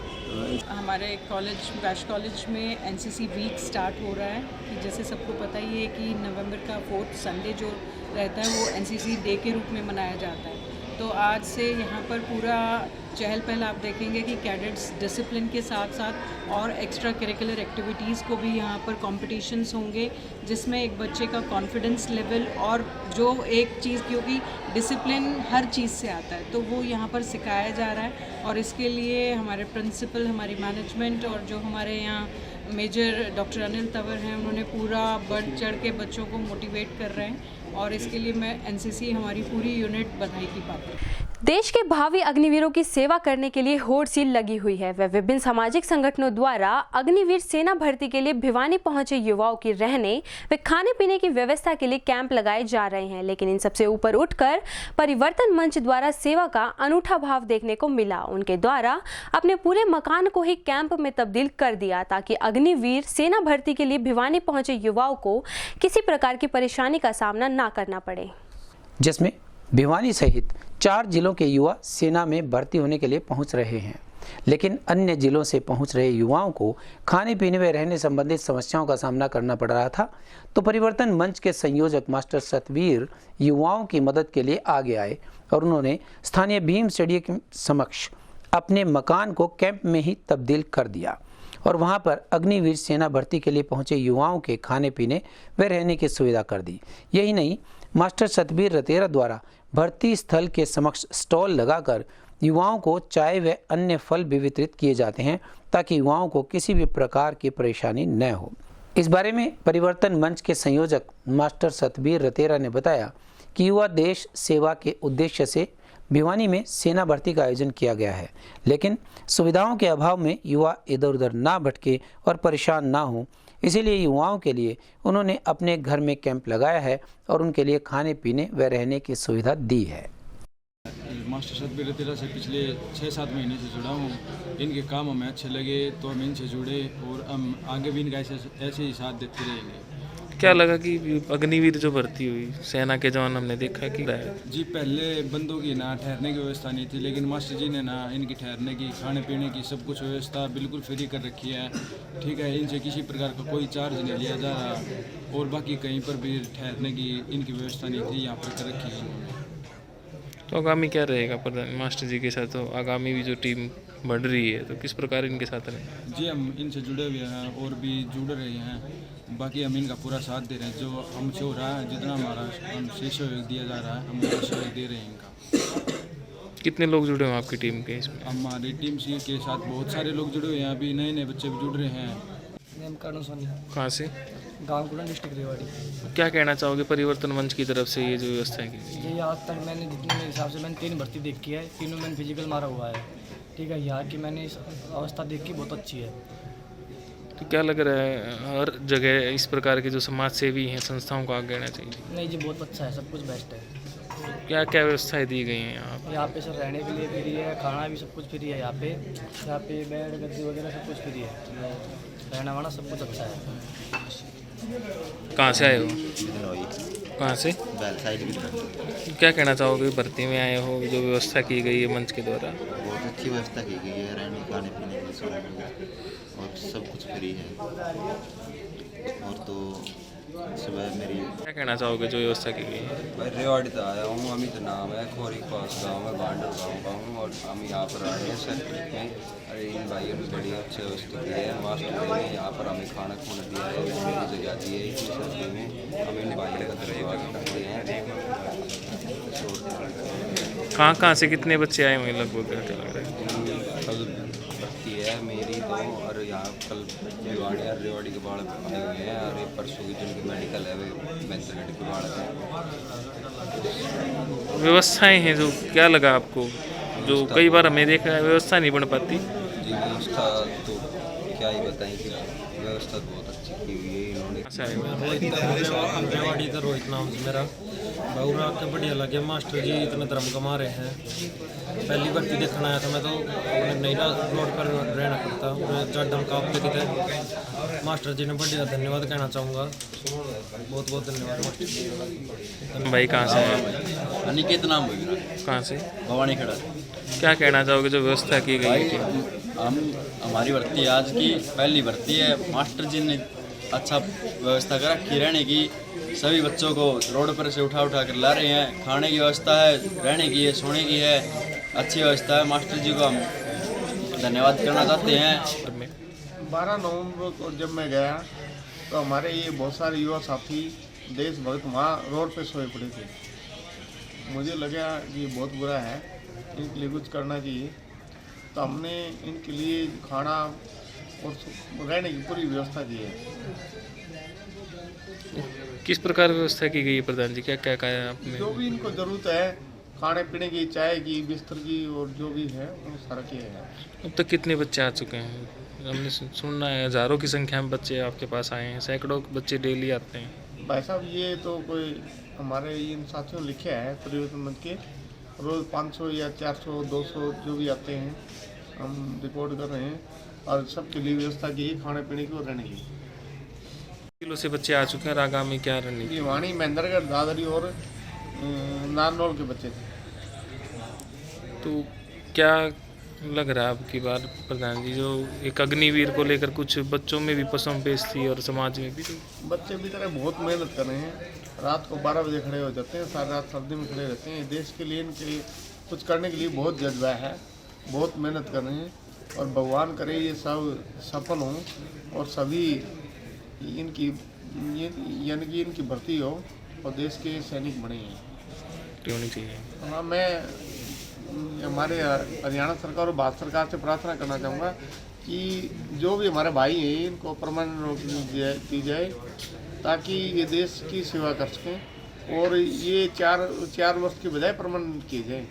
हमारे कॉलेज बैश कॉलेज में एनसीसी वीक स्टार्ट हो रहा है कि जैसे सबको पता ही है कि नवंबर का 4th संडे जो रहता है वो एनसीसी डे के रूप में मनाया जाता है। तो आज से यहाँ पर पूरा चहल पहल आप देखेंगे कि कैडेट्स डिसिप्लिन के साथ साथ और एक्स्ट्रा करिकुलर एक्टिविटीज़ को भी यहाँ पर कॉम्पिटिशन्स होंगे, जिसमें एक बच्चे का कॉन्फिडेंस लेवल और जो एक चीज़, क्योंकि डिसिप्लिन हर चीज़ से आता है, तो वो यहाँ पर सिखाया जा रहा है। और इसके लिए हमारे प्रिंसिपल, हमारी मैनेजमेंट और जो हमारे यहाँ मेजर डॉक्टर अनिल तंवर हैं, उन्होंने पूरा बढ़ चढ़ के बच्चों को मोटिवेट कर रहे हैं और इसके लिए मैं एनसीसी हमारी पूरी यूनिट बधाई की पात्र हूँ। देश के भावी अग्निवीरों की सेवा करने के लिए होड़ सील लगी हुई है। वह विभिन्न सामाजिक संगठनों द्वारा अग्निवीर सेना भर्ती के लिए भिवानी पहुंचे युवाओं की रहने व खाने पीने की व्यवस्था के लिए कैंप लगाए जा रहे हैं। लेकिन इन सबसे ऊपर उठकर परिवर्तन मंच द्वारा सेवा का अनूठा भाव देखने को मिला। उनके द्वारा अपने पूरे मकान को ही कैंप में तब्दील कर दिया ताकि अग्निवीर सेना भर्ती के लिए भिवानी पहुंचे युवाओं को किसी प्रकार की परेशानी का सामना ना करना पड़े, जिसमें भिवानी सहित 4 जिलों के युवा सेना में भर्ती होने के लिए पहुंच रहे हैं। लेकिन अन्य जिलों से पहुंच रहे युवाओं को खाने पीने व रहने संबंधित समस्याओं का सामना करना पड़ रहा था। तो परिवर्तन मंच के संयोजक मास्टर सतवीर युवाओं की मदद के लिए आगे आए और उन्होंने स्थानीय भीम स्टेडियम के समक्ष अपने मकान को कैंप में ही तब्दील कर दिया और वहां पर अग्निवीर सेना भर्ती के लिए पहुंचे युवाओं के खाने पीने व रहने की सुविधा कर दी। यही नहीं, मास्टर सतबीर रतेरा द्वारा भर्ती स्थल के समक्ष स्टॉल लगाकर युवाओं को चाय व अन्य फल भी वितरित किए जाते हैं ताकि युवाओं को किसी भी प्रकार की परेशानी न हो। इस बारे में परिवर्तन मंच के संयोजक मास्टर सतबीर रतेरा ने बताया कि युवा देश सेवा के उद्देश्य से भिवानी में सेना भर्ती का आयोजन किया गया है, लेकिन सुविधाओं के अभाव में युवा इधर उधर ना भटके और परेशान ना हो, इसीलिए युवाओं के लिए उन्होंने अपने घर में कैंप लगाया है और उनके लिए खाने पीने व रहने की सुविधा दी है। मास्टर सतबीर रतेरा से पिछले 6-7 महीने से जुड़ा हूँ। इनके काम हमें अच्छे लगे तो हम इनसे जुड़े और हम आगे भी इनका ऐसे ही साथ देते रहेंगे। क्या लगा कि अग्निवीर जो भर्ती हुई सेना के जवान हमने देखा कि जी पहले बंदों की ना ठहरने की व्यवस्था नहीं थी, लेकिन मास्टर जी ने ना इनकी ठहरने की, खाने पीने की सब कुछ व्यवस्था बिल्कुल फ्री कर रखी है। ठीक है, इनसे किसी प्रकार का कोई चार्ज नहीं लिया जा रहा और बाकी कहीं पर भी ठहरने की इनकी व्यवस्था नहीं थी, यहाँ पर कर रखी है। तो आगामी क्या रहेगा प्रधान मास्टर जी के साथ? तो आगामी भी जो टीम बढ़ रही है तो किस प्रकार इनके साथ रहें? जी हम इनसे जुड़े हुए हैं और भी जुड़ रहे हैं। बाकी हम इनका पूरा साथ दे रहे हैं, जो हमसे हो रहा है, जितना हमारा हमसे सहयोग दिया जा रहा है हम उनका सहयोग दे रहे हैं इनका। कितने लोग जुड़े हैं आपकी टीम के इसमें? हमारी टीम के साथ बहुत सारे लोग जुड़े हुए हैं, अभी नए नए बच्चे भी जुड़ रहे हैं। कहाँ से? गाँव कुलन डिस्ट्रिक्ट रेवाड़ी। क्या कहना चाहोगे परिवर्तन मंच की तरफ से ये जो व्यवस्था है? ये आज तक मैंने जितने मेरे हिसाब से मैंने 3 भर्ती देखी है, तीनों मैंने फिजिकल मारा हुआ है। ठीक है, यहाँ की मैंने इस अवस्था देखी बहुत अच्छी है। तो क्या लग रहा है हर जगह इस प्रकार के जो समाज सेवी हैं संस्थाओं को आगे आना चाहिए? नहीं जी, बहुत अच्छा है, सब कुछ बेस्ट है। क्या क्या व्यवस्थाएं दी गई हैं यहाँ पे? सर रहने के लिए फ्री है, खाना भी सब कुछ फ्री है यहाँ पे बेड गद्दी वगैरह सब कुछ फ्री है, रहना वाना सब कुछ अच्छा है। कहाँ से आए हो? कहाँ से? क्या कहना चाहोगे भर्ती में आए हो, जो व्यवस्था की गई है मंच के द्वारा? बहुत अच्छी व्यवस्था की गई है, रहने खाने पीने की और सब कुछ फ्री है। और तो सुबह मेरी क्या कहना चाहोगे जो व्यवस्था की गई है? भाई रेवाड़ी तो आया हूँ, अमित नाम है, खोरी पास गाँव है, बांडल गाँव का हूँ और हम यहाँ पर आए हैं सर में। अरे इन भाइयों ने बड़ी अच्छी व्यवस्था की है, मास्टर ने यहाँ पर हमें खाना खुना दिया है, मेरी जगह दी है इतनी सर्दी में, हम इन भाइयों का धन्यवाद करते हैं। कहाँ से कितने बच्चे आए हुए लगभग? क्या लग रहा है? कल भर्ती है मेरी तो, और यहाँ कल रेवाड़ी के बाढ़ आए हुए हैं और ये परसों की जिनकी मेडिकल है वे मेंटलिटी के बाढ़ है। व्यवस्थाएं हैं जो क्या लगा आपको, जो कई बार हमें देखा है व्यवस्था नहीं बन पाती? जी व्यवस्था तो क्या ही बताएं कि व्यवस्था बहुत अच्छी की हुई है इन्होंने। रेवाड़ी का रोहित नाम से मेरा। बहुरा के बढ़िया लगे। मास्टर जी इतने धर्म कमा रहे हैं। पहली भर्ती देखना आया था मैं, तो अपने नैना रोड पर रहना पड़ता, मैं चार काम लेके थे। मास्टर जी ने बढ़िया धन्यवाद कहना चाहूँगा, बहुत बहुत धन्यवाद मास्टर जी। भाई कहाँ से हैं? अनिकेत नाम है। कहाँ से? भवानी खड़ा। क्या कहना चाहोगे जो व्यवस्था की गई है? हमारी भर्ती आज की पहली भर्ती है। मास्टर जी ने अच्छा व्यवस्था कर रखी रहने की। सभी बच्चों को रोड पर से उठा कर ला रहे हैं। खाने की व्यवस्था है, रहने की है, सोने की है, अच्छी व्यवस्था है। मास्टर जी को हम धन्यवाद करना चाहते हैं। 12 नवंबर को जब मैं गया तो हमारे ये बहुत सारे युवा साथी देशभक्त वहाँ रोड पे सोए पड़े थे। मुझे लगा कि ये बहुत बुरा है, इनके लिए कुछ करना चाहिए। तो हमने इनके लिए खाना और रहने की पूरी व्यवस्था की है। किस प्रकार व्यवस्था की गई है प्रधान जी? क्या क्या कहा आपने? जो भी इनको ज़रूरत है, खाने पीने की, चाय की, बिस्तर की और जो भी है वो सारा किया है। अब तक कितने बच्चे आ चुके हैं? हमने सुनना है हज़ारों की संख्या में बच्चे आपके पास आए हैं, सैकड़ों बच्चे डेली आते हैं। भाई साहब ये तो कोई हमारे इन साथियों ने लिखे है परिवर्तन मंच के, रोज़ 500 या 400 200 जो भी आते हैं हम रिकॉर्ड कर रहे हैं। और सबके लिए व्यवस्था की है, खाने पीने की और रहने की। किलो से बच्चे आ चुके हैं। आगामी क्या रणनीति? ये वाणी, महेंद्रगढ़, दादरी और नारनौल के बच्चे थे। तो क्या लग रहा है अब की बार प्रधान जी, जो एक अग्निवीर को लेकर कुछ बच्चों में भी पसंद पेश थी और समाज में भी? तो बच्चे भी तरह बहुत मेहनत कर रहे हैं। रात को 12 बजे खड़े हो जाते हैं, सारी रात सर्दी में खड़े रहते हैं। देश के लिए, इनके कुछ करने के लिए बहुत जज्बा है, बहुत मेहनत कर रहे हैं। और भगवान करे ये सब सफल हों और सभी इनकी यानी कि इनकी भर्ती हो और देश के सैनिक बने हैं। होनी चाहिए। हाँ, मैं हमारे हरियाणा सरकार और भारत सरकार से प्रार्थना करना चाहूँगा कि जो भी हमारे भाई हैं इनको परमानेंट नौकरी दी जाए ताकि ये देश की सेवा कर सकें और ये चार वर्ष की बजाय परमानेंट किए जाए।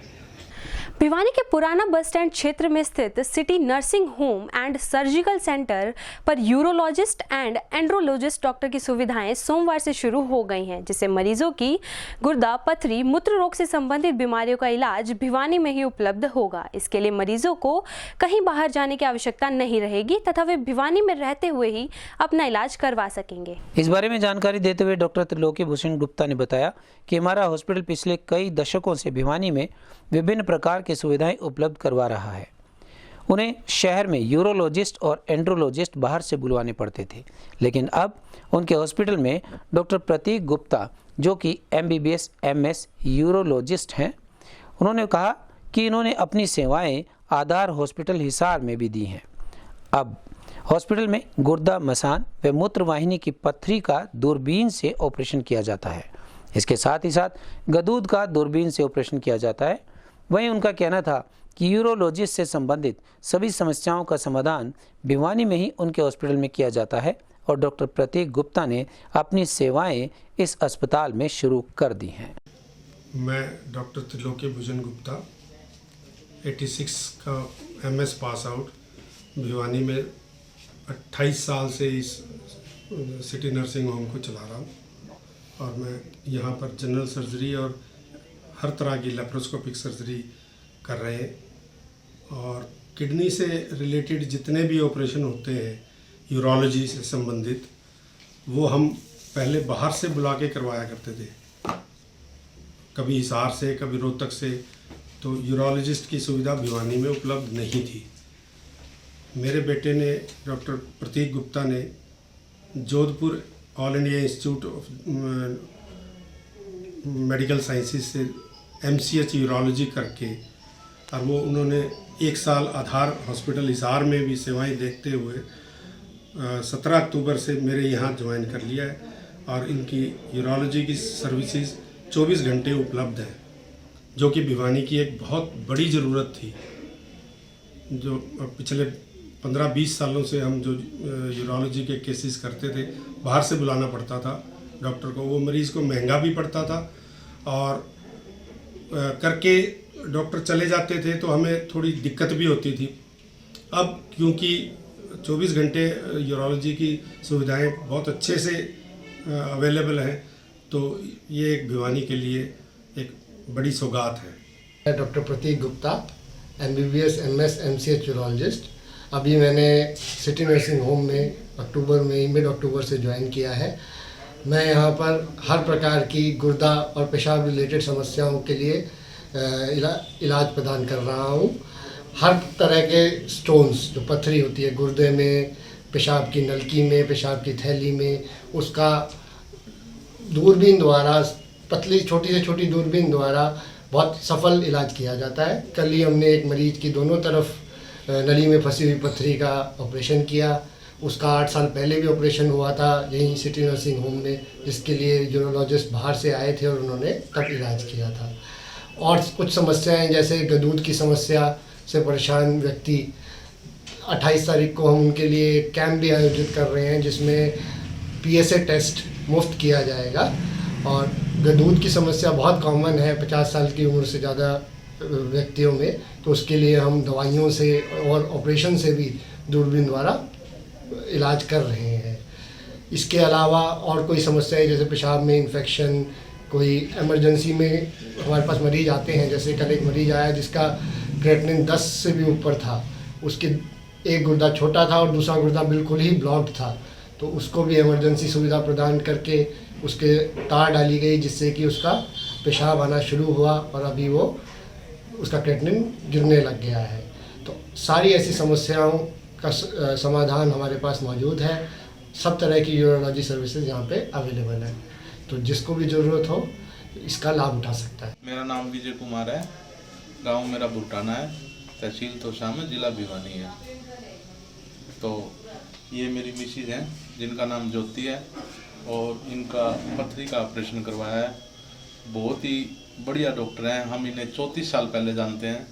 भिवानी के पुराना बस स्टैंड क्षेत्र में स्थित city nursing home and surgical centre पर यूरोलॉजिस्ट एंड एंड्रोलॉजिस्ट डॉक्टर की सुविधाएं सोमवार से शुरू हो गई हैं, जिससे मरीजों की गुर्दा, पथरी, मूत्र रोग से संबंधित बीमारियों का इलाज भिवानी में ही उपलब्ध होगा। इसके लिए मरीजों को कहीं बाहर जाने की आवश्यकता नहीं रहेगी तथा वे भिवानी में रहते हुए ही अपना इलाज करवा सकेंगे। इस बारे में जानकारी देते हुए डॉक्टर त्रिलोकी भूषण गुप्ता ने बताया कि हमारा हॉस्पिटल पिछले कई दशकों से भिवानी में विभिन्न प्रकार की सुविधाएं उपलब्ध करवा रहा है। उन्हें शहर में यूरोलॉजिस्ट और एंड्रोलॉजिस्ट बाहर से बुलवाने पड़ते थे, लेकिन अब उनके हॉस्पिटल में डॉक्टर प्रतीक गुप्ता, जो कि MBBS MS यूरोलॉजिस्ट हैं, उन्होंने कहा कि इन्होंने अपनी सेवाएं आधार हॉस्पिटल हिसार में भी दी हैं। अब हॉस्पिटल में गुर्दा, मसान व मूत्र वाहिनी की पथरी का दूरबीन से ऑपरेशन किया जाता है। इसके साथ ही साथ गदूद का दूरबीन से ऑपरेशन किया जाता है। वहीं उनका कहना था कि यूरोलॉजिस्ट से संबंधित सभी समस्याओं का समाधान भिवानी में ही उनके हॉस्पिटल में किया जाता है और डॉक्टर प्रतीक गुप्ता ने अपनी सेवाएं इस अस्पताल में शुरू कर दी हैं। मैं डॉक्टर त्रिलोकी भूषण गुप्ता 86 का MS पास आउट, भिवानी में 28 साल से इस सिटी नर्सिंग होम को चला रहा हूँ और मैं यहाँ पर जनरल सर्जरी और हर तरह की लेप्रोस्कोपिक सर्जरी कर रहे हैं और किडनी से रिलेटेड जितने भी ऑपरेशन होते हैं यूरोलॉजी से संबंधित, वो हम पहले बाहर से बुला के करवाया करते थे, कभी हिसार से, कभी रोहतक से। तो यूरोलॉजिस्ट की सुविधा भिवानी में उपलब्ध नहीं थी। मेरे बेटे ने, डॉक्टर प्रतीक गुप्ता ने, Jodhpur all India institute of medical sciences से MCH यूरोलॉजी करके और वो उन्होंने 1 साल आधार हॉस्पिटल हिसार में भी सेवाएं देखते हुए 17 अक्टूबर से मेरे यहाँ ज्वाइन कर लिया है और इनकी यूरोलॉजी की सर्विसेज 24 घंटे उपलब्ध है, जो कि भिवानी की एक बहुत बड़ी ज़रूरत थी। जो पिछले 15-20 सालों से हम जो यूरोलॉजी के केसेस करते थे, बाहर से बुलाना पड़ता था डॉक्टर को, वो मरीज़ को महंगा भी पड़ता था और करके डॉक्टर चले जाते थे तो हमें थोड़ी दिक्कत भी होती थी। अब क्योंकि 24 घंटे यूरोलॉजी की सुविधाएं बहुत अच्छे से अवेलेबल हैं, तो ये एक भिवानी के लिए एक बड़ी सौगात है। Doctor Pratik Gupta, MBBS MS MCH urologist. अभी मैंने सिटी नर्सिंग होम में मिड अक्टूबर से ज्वाइन किया है। मैं यहाँ पर हर प्रकार की गुर्दा और पेशाब रिलेटेड समस्याओं के लिए इलाज प्रदान कर रहा हूँ। हर तरह के स्टोन्स, जो पथरी होती है गुर्दे में, पेशाब की नलकी में, पेशाब की थैली में, उसका दूरबीन द्वारा, पतली छोटी से छोटी दूरबीन द्वारा बहुत सफल इलाज किया जाता है। कल ही हमने एक मरीज की दोनों तरफ नली में फंसी हुई पथरी का ऑपरेशन किया। उसका 8 साल पहले भी ऑपरेशन हुआ था यहीं सिटी नर्सिंग होम में, जिसके लिए यूरोलॉजिस्ट बाहर से आए थे और उन्होंने तब इलाज किया था। और कुछ समस्याएं जैसे गदूद की समस्या से परेशान व्यक्ति, 28 तारीख को हम उनके लिए कैंप भी आयोजित कर रहे हैं जिसमें PSA टेस्ट मुफ्त किया जाएगा। और गदूद की समस्या बहुत कॉमन है 50 साल की उम्र से ज़्यादा व्यक्तियों में, तो उसके लिए हम दवाइयों से और ऑपरेशन से भी दूरबीन द्वारा इलाज कर रहे हैं। इसके अलावा और कोई समस्याएं जैसे पेशाब में इन्फेक्शन, कोई इमरजेंसी में हमारे पास मरीज आते हैं। जैसे कल एक मरीज आया जिसका क्रेटिनिन 10 से भी ऊपर था, उसके एक गुर्दा छोटा था और दूसरा गुर्दा बिल्कुल ही ब्लॉक्ड था, तो उसको भी इमरजेंसी सुविधा प्रदान करके उसके तार डाली गई जिससे कि उसका पेशाब आना शुरू हुआ और अभी वो उसका क्रेटिनिन गिरने लग गया है। तो सारी ऐसी समस्याओं का समाधान हमारे पास मौजूद है। सब तरह की यूरोलॉजी सर्विसेज यहाँ पे अवेलेबल है, तो जिसको भी ज़रूरत हो इसका लाभ उठा सकता है। मेरा नाम विजय कुमार है, गांव मेरा भुटाना है, तहसील तोशा में, जिला भिवानी है। तो ये मेरी मिसेज हैं जिनका नाम ज्योति है और इनका पथरी का ऑपरेशन करवाया है। बहुत ही बढ़िया डॉक्टर हैं, हम इन्हें 34 साल पहले जानते हैं।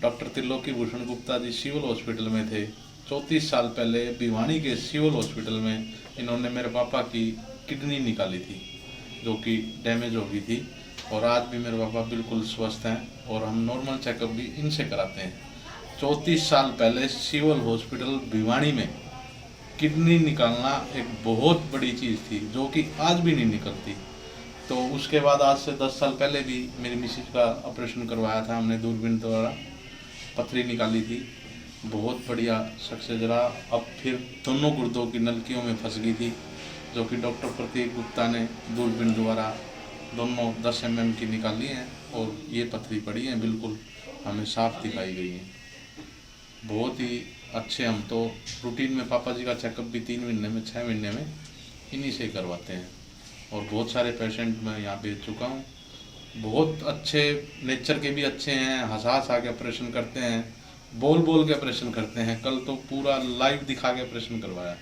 डॉक्टर त्रिलोकी भूषण गुप्ता जी सिविल हॉस्पिटल में थे। 34 साल पहले भिवानी के सिविल हॉस्पिटल में इन्होंने मेरे पापा की किडनी निकाली थी जो कि डैमेज हो गई थी, और आज भी मेरे पापा बिल्कुल स्वस्थ हैं और हम नॉर्मल चेकअप भी इनसे कराते हैं। 34 साल पहले सिविल हॉस्पिटल भिवानी में किडनी निकालना एक बहुत बड़ी चीज़ थी जो कि आज भी नहीं निकलती। तो उसके बाद आज से 10 साल पहले भी मेरी मिसेज का ऑपरेशन करवाया था हमने, दूरबीन द्वारा पथरी निकाली थी, बहुत बढ़िया सक्सेस रहा। अब फिर दोनों गुर्दों की नलकियों में फंस गई थी जो कि डॉक्टर प्रतीक गुप्ता ने दूरबीन द्वारा दोनों 10 mm की निकाली हैं और ये पथरी पड़ी है, बिल्कुल हमें साफ दिखाई गई है। बहुत ही अच्छे, हम तो रूटीन में पापा जी का चेकअप भी 3 महीने में 6 महीने में इन्हीं से करवाते हैं और बहुत सारे पेशेंट मैं यहाँ भेज चुका हूँ। बहुत अच्छे नेचर के भी अच्छे हैं, हंस आके ऑपरेशन करते हैं, बोल के ऑपरेशन करते हैं। कल तो पूरा लाइव दिखा के ऑपरेशन करवाया।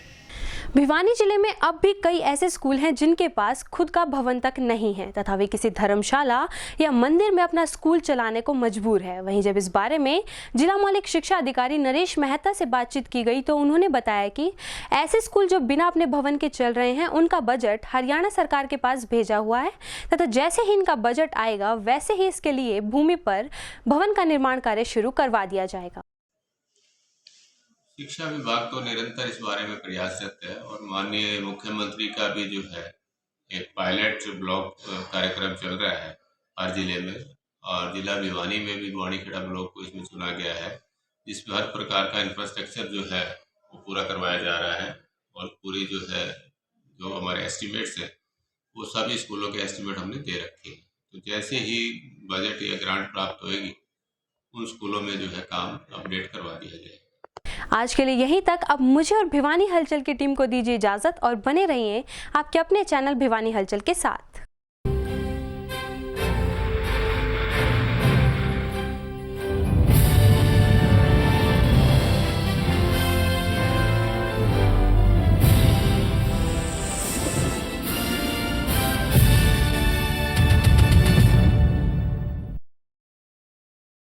भिवानी जिले में अब भी कई ऐसे स्कूल हैं जिनके पास खुद का भवन तक नहीं है तथा वे किसी धर्मशाला या मंदिर में अपना स्कूल चलाने को मजबूर है। वहीं जब इस बारे में जिला मौलिक शिक्षा अधिकारी नरेश मेहता से बातचीत की गई तो उन्होंने बताया कि ऐसे स्कूल जो बिना अपने भवन के चल रहे हैं उनका बजट हरियाणा सरकार के पास भेजा हुआ है तथा जैसे ही इनका बजट आएगा वैसे ही इसके लिए भूमि पर भवन का निर्माण कार्य शुरू करवा दिया जाएगा। शिक्षा विभाग तो निरंतर इस बारे में प्रयासरत है और माननीय मुख्यमंत्री का भी जो है एक पायलट ब्लॉक कार्यक्रम चल रहा है हर जिले में, और जिला भिवानी में भी भिवानीखेड़ा ब्लॉक को इसमें चुना गया है, जिसमें हर प्रकार का इंफ्रास्ट्रक्चर जो है वो पूरा करवाया जा रहा है। और पूरी जो है जो हमारे एस्टिमेट्स हैं वो सभी स्कूलों के एस्टिमेट हमने दे रखे हैं। तो जैसे ही बजट या ग्रांट प्राप्त होएगी उन स्कूलों में जो है काम अपडेट करवा दिया जाएगा। आज के लिए यहीं तक। अब मुझे और भिवानी हलचल की टीम को दीजिए इजाजत और बने रहिए आपके अपने चैनल भिवानी हलचल के साथ।